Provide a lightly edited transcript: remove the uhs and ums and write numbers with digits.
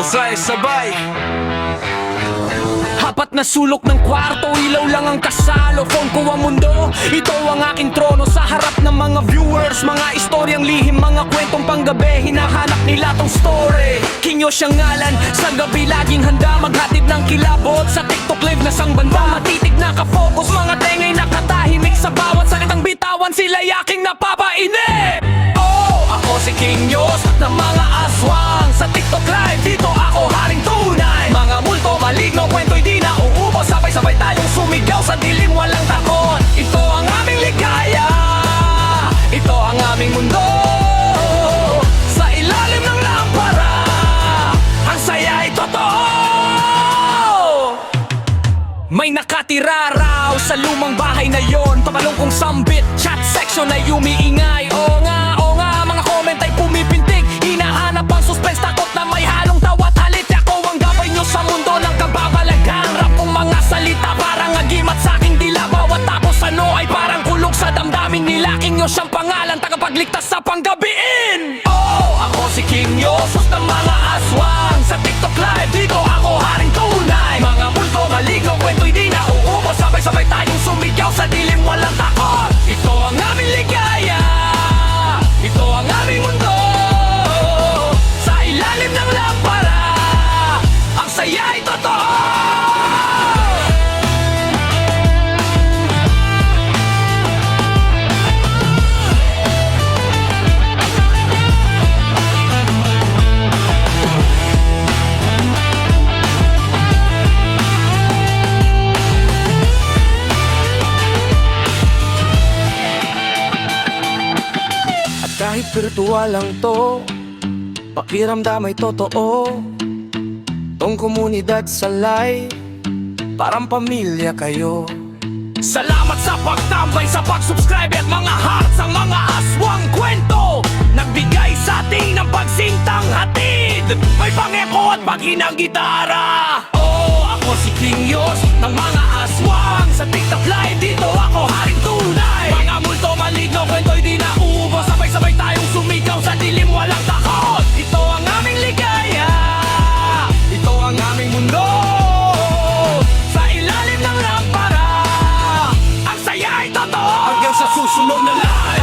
Dito sa sabay. Apat na sulok ng kwarto, ilaw lang ang kasalo. Phone ko ang mundo, ito ang aking trono. Sa harap ng mga viewers, mga istoryang lihim, mga kwentong panggabi, hinahanap nila tong story. Kinyo siyang ngalan, sa gabi laging handa maghatid ng kilabot. Sa TikTok live na sang banda, matitig nakapokus, mga tengay nakatahimik. Sa bawat salitang bitawan, sila'y aking napapainip. Oh, ako si King Yos ng mga aswang. Sa TikTok live, dito ako haring tunay. Mga multo, maligno, kwento'y di na uubos. Sabay-sabay tayong sumigaw sa dilim, walang takot. Ito ang aming ligaya, ito ang aming mundo. Sa ilalim ng lampara, ang saya ay totoo. May nakatira raw sa lumang bahay na yon. Papalong kong sambit, chat section ay umiingay. Oo nga, mga comment ay pumipintig. Hinahanap ang suspense, takot na may halong tawa't halit. Ako ang gabay nyo sa mundo ng kababalagan. Rap kong mga salita parang agimat sa aking dila. Bawat tapos ano ay parang kulog sa damdamin nila. King Yos siyang pangalan, tagapagligtas sa panggabiin. Oh, ako si King Yos ng mga aswang. Sa TikTok live, dito ako haring tunay. Mga multo, maligno, kwento'y di na uubos. Sabay-sabay tayong sumigaw sa dilim, walang takot. Ito ang aming ligaya, ito ang aming mundo. Sa ilalim ng lampara, ang saya ay totoo. Kahit virtual lang to, pakiramdam ay totoo. Tong komunidad sa live, parang pamilya kayo. Salamat sa pagtambay, sa pag-subscribe at mga hearts. Ang mga aswang kwento nagbigay sa atin ng pagsintang hatid. May pangeko at paghinang gitara. Oh, ako si King Yos ng mga aswang. Sa TikTok live, dito ako haring tunay. Mga multo, maligno, kwento'y di na uubos. Sabay-sabay tayong sumigaw sa dilim, walang takot. Ito ang aming ligaya, ito ang aming mundo. Sa ilalim ng lampara, ang saya ay totoo. Hanggang sa susunod na live.